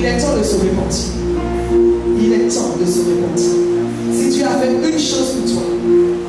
il est temps de se repentir. Il est temps de se repentir. Si tu as fait une chose pour toi,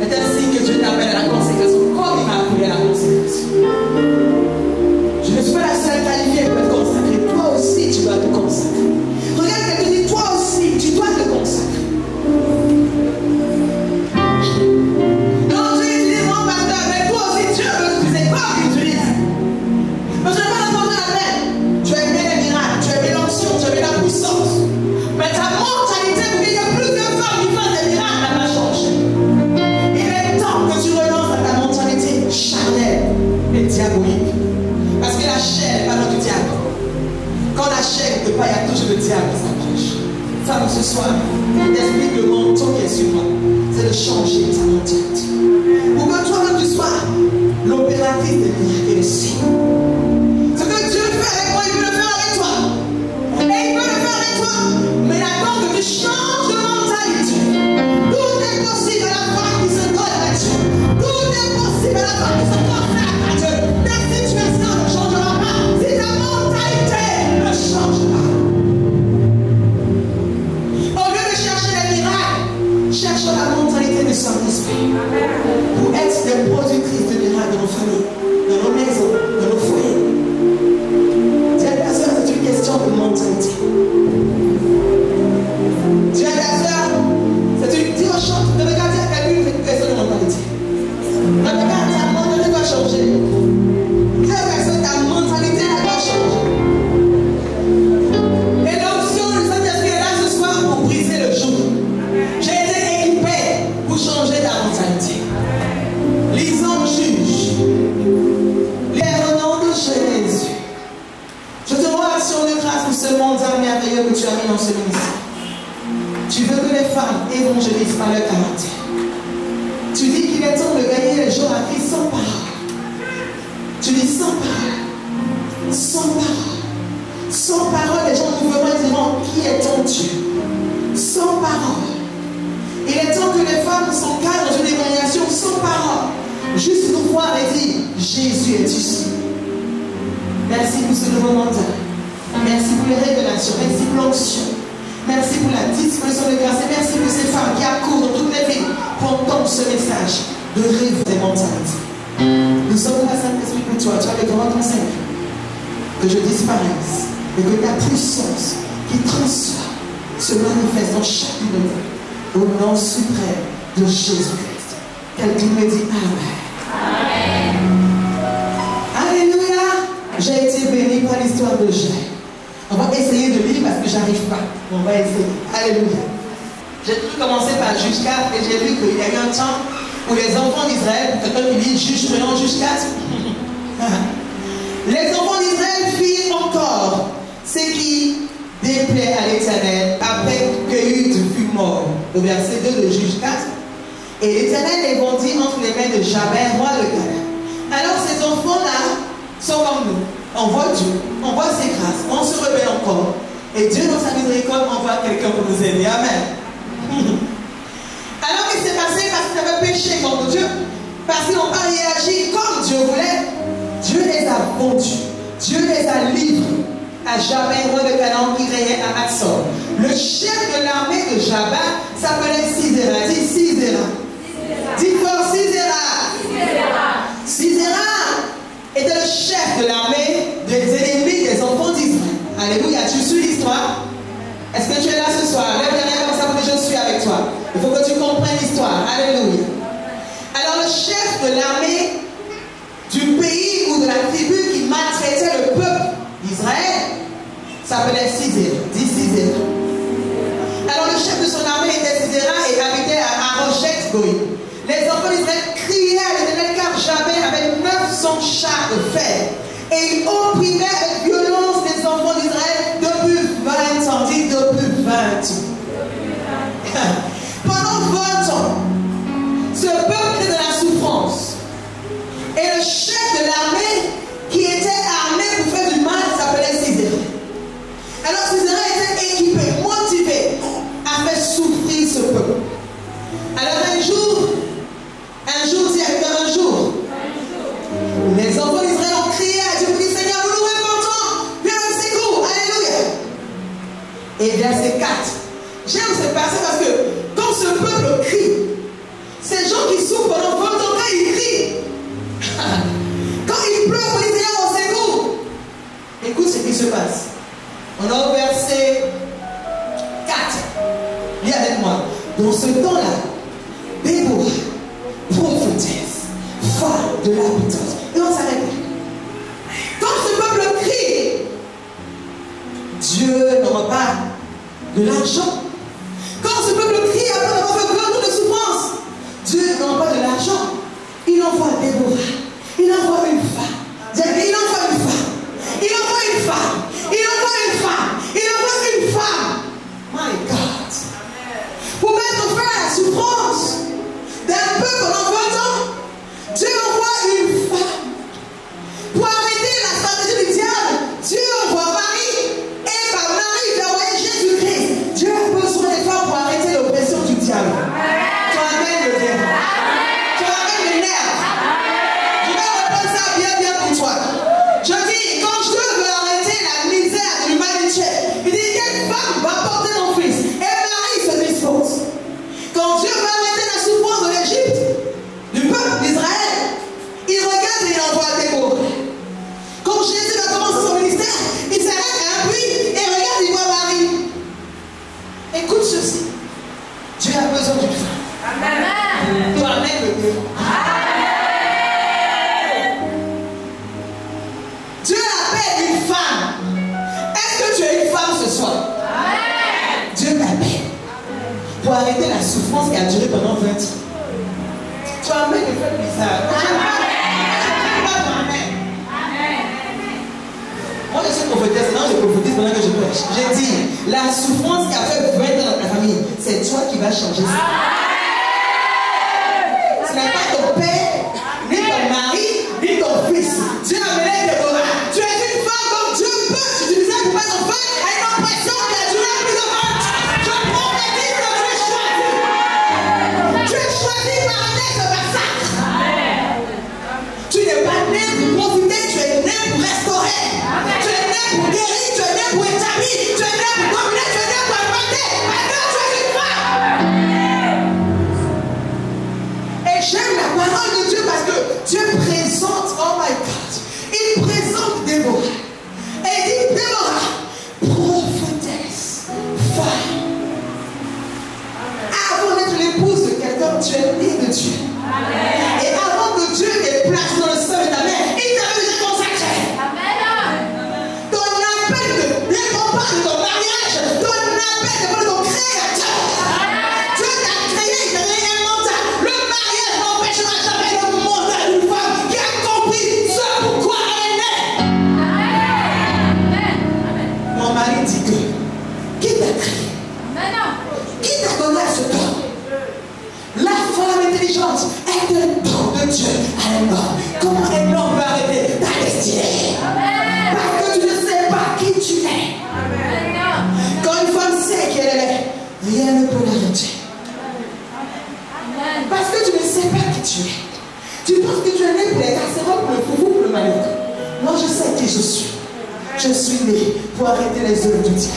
c'est un signe que Dieu t'appelle à la consécration, comme il m'a appelé à la consécration. Je ne suis pas la seule qualifiée pour être consacrée. Toi aussi, tu dois te consacrer. Regarde quelqu'un dit, toi aussi, tu dois te consacrer. Non, Dieu utilise mon pasteur, mais toi aussi, Dieu veut utiliser comme il utilise. Parce que je ne vais pas apporter la peine. Tu as aimé les miracles, tu as aimé l'onction, tu as aimé la puissance. Mais ta mentalité, il y a plusieurs femmes qui font des miracles, elle va changer. Il est temps que tu renonces à ta mentalité charnelle et diabolique. Parce que la chair n'est pas dans du diable. Quand la chair ne peut pas, il y a toujours le diable qui s'approche. Femme, ce soir, je t'explique le manteau qui est sur moi. C'est de changer ta mentalité. Pour que toi-même tu sois l'opératrice des miracles et des signes. Ce que Dieu fait avec moi, il peut le faire avec toi. Et il peut le faire avec toi. Mais il attend que tu changes de mentalité. Tout est possible à la femme qui se donne à Dieu. Tout est possible à la femme qui se consacre à Dieu. Ta situation ne changera pas si ta mentalité ne change pas. Au lieu de chercher les miracles, cherche la mentalité du Saint-Esprit. Pour être des productrices de miracles dans nos familles, dans nos maisons, dans nos foyers. Dieu ta soeur, c'est une question de mentalité. Dieu ta soeur, c'est une dire chante de regarder à quelqu'un, c'est une question de mentalité. Regarde, ta mentalité doit changer. Dis à personne, ta mentalité doit changer. Et l'option du Saint-Esprit est là ce soir pour briser le joug. J'ai été équipé pour changer ta mentalité. Lisons Juge. Les noms de Jésus. Je te rends action de grâce pour ce mandat merveilleux que tu as mis dans ce ministère. Tu veux que les femmes évangélisent par leur caractère. Tu dis qu'il est temps de gagner les gens à Christ sans parole. Tu dis sans parole. Sans parole. Sans parole, les gens nous verront et diront, qui est ton Dieu? Sans parole. Il est temps que les femmes s'encadrent dans une évaluation sans parole. Juste nous voir et dire, Jésus est ici. Merci pour ce nouveau mandat. Merci pour les révélations. Merci pour l'onction. Merci pour la disposition de grâce. Et merci pour ces femmes qui accourent dans toutes les villes pour entendre ce message de rêve des mentalités. Nous sommes là, Saint-Esprit, pour toi. Tu as le grand conseil. Que je disparaisse. Et que ta puissance qui transforme se manifeste dans chacune de nous. Au nom suprême de Jésus-Christ. Quelqu'un me dit Amen. Amen. Alléluia. J'ai été béni par l'histoire de Jair. On va essayer de lire parce que j'arrive pas. On va essayer. Alléluia. J'ai tout commencé par Juge 4 et j'ai vu qu'il y a eu un temps où les enfants d'Israël, quelqu'un qui lit Juge prenant Juge 4, les enfants d'Israël firent encore ce qui déplaît à l'Éternel après que Hud fut mort. Le verset 2 de Juge 4. Et l'Éternel les vendit entre les mains de Jabin, roi de Canaan. Alors ces enfants-là sont comme nous. On voit Dieu, on voit ses grâces, on se rebelle encore. Et Dieu, dans sa miséricorde, envoie quelqu'un pour nous aider. Amen. Alors qu'est-ce qui s'est passé? Parce qu'ils avaient péché contre Dieu. Parce qu'ils n'ont pas réagi comme Dieu voulait. Dieu les a vendus. Dieu les a livrés à Jabin, roi de Canaan, qui régnait à Hatzor. Le chef de l'armée de Jabin s'appelait Sisera. Dis Sisera. Dis fort Sisera. Sisera était le chef de l'armée des ennemis des enfants d'Israël. Alléluia. Tu suis l'histoire? Est-ce que tu es là ce soir? Lève la main comme ça pour que je suis avec toi. Il faut que tu comprennes l'histoire. Alléluia. Alors le chef de l'armée du pays ou de la tribu qui maltraitait le peuple d'Israël s'appelait Sisera. Dis Sisera. Alors le chef de son armée était Sisera et habitait à Arochet Goïm. Les enfants d'Israël criaient à l'Éternel car Jabin avait 900 chars de fer. Et il opprimait avec violence les enfants d'Israël depuis 20 ans. Dis depuis 20 ans. Pendant 20 ans, ce peuple était de la souffrance. Et le chef de l'armée qui était armé pour faire du mal s'appelait Sisera. Alors Sisera était équipé, motivé à faire souffrir ce peuple. Alors un jour, les enfants d'Israël ont crié à Dieu, dit Seigneur, nous nous Et verset 4. J'aime ce passage parce que quand ce peuple crie, ces gens qui souffrent pendant 20 ans, quand ils crient, quand ils pleurent pour les Seigneur au secours, écoute ce qui se passe. On est au verset 4. Lis avec moi. Dans ce temps-là, Déborah, prophétesse, femme de l'habitance. Et on s'arrête là. Quand ce peuple crie, Dieu n'aura pas de l'argent. Quand ce peuple crie après avoir fait beaucoup de souffrance, Dieu n'aura pas de l'argent. Il envoie Déborah. Il envoie une femme. Il envoie une femme. Il envoie une femme. Il envoie une femme. Il envoie une femme. My God. Pour mettre fin à la souffrance d'un peuple pendant 20 ans, Dieu envoie une femme. Pour arrêter la stratégie du diable, Dieu envoie Marie. Et par Marie, il a envoyé Jésus-Christ. Dieu a besoin des femmes pour arrêter l'oppression du diable. Tu amènes le diable. Tu amènes les nerfs. Je vais reprendre ça bien pour toi. Je dis, quand Dieu veut arrêter la misère de l'humanité, il dit, quelle femme va porter mon fils? Et Marie se dispose. Quand Dieu veut arrêter la souffrance de l'Égypte, du peuple d'Israël, il regarde et il envoie Déborah. Quand Jésus va commencer son ministère, il s'arrête à un puits et regarde, il voit Marie. Écoute ceci. Dieu a besoin d'une femme. Amen. Toi, amène le Dieu. Dieu appelle une femme. Est-ce que tu es une femme ce soir? Amen. Dieu t'appelle pour arrêter la souffrance qui a duré pendant 20 ans. Tu amènes le fait bizarre. Moi je suis prophétesse, non je prophétise pendant que je prêche. J'ai dit, la souffrance qui a fait 20 ans dans ta famille, c'est toi qui vas changer ça. Ce n'est pas ton père, ni ton mari, ni ton fils. Dieu a mené Déborah. Tu es une femme comme Dieu peut t'utiliser pour mettre fin à une oppression qui a duré plus de 20 ans. Je prophétise que tu es choisi. Tu es choisi par ce massacre. Tu n'es pas né pour profiter, tu es né pour restaurer. Tu es né pour guérir, tu es né pour établir, tu es né pour dominer, tu es né pour augmenter. Maintenant, tu es une femme. Et j'aime la parole de Dieu parce que Dieu présente, oh my God, il présente Déborah. Et il dit, Déborah, prophétesse, femme. Avant d'être l'épouse de quelqu'un, tu es née de Dieu. Et avant que Dieu t'ait placé dans le sein de ta mère, il t'avait déjà consacré. Ton appel ne dépend pas de ton mariage. Ton appel dépend de ton créateur. Dieu t'a créé, il t'a donné un mandat. Le mariage n'empêchera jamais le mandat d'une femme qui a compris ce pourquoi elle est née. Mon mari dit que qui t'a créé? Qui t'a donné à ce temps? La femme intelligente est un don de Dieu à un homme. Comment un homme peut arrêter ta destinée? Parce que tu ne sais pas qui tu es. Quand une femme sait qui elle est, rien ne peut l'arrêter. Parce que tu ne sais pas qui tu es. Tu penses que tu es né pour les casseroles, pour le foufou, pour le manioc. Moi je sais qui je suis. Je suis né pour arrêter les œuvres du diable.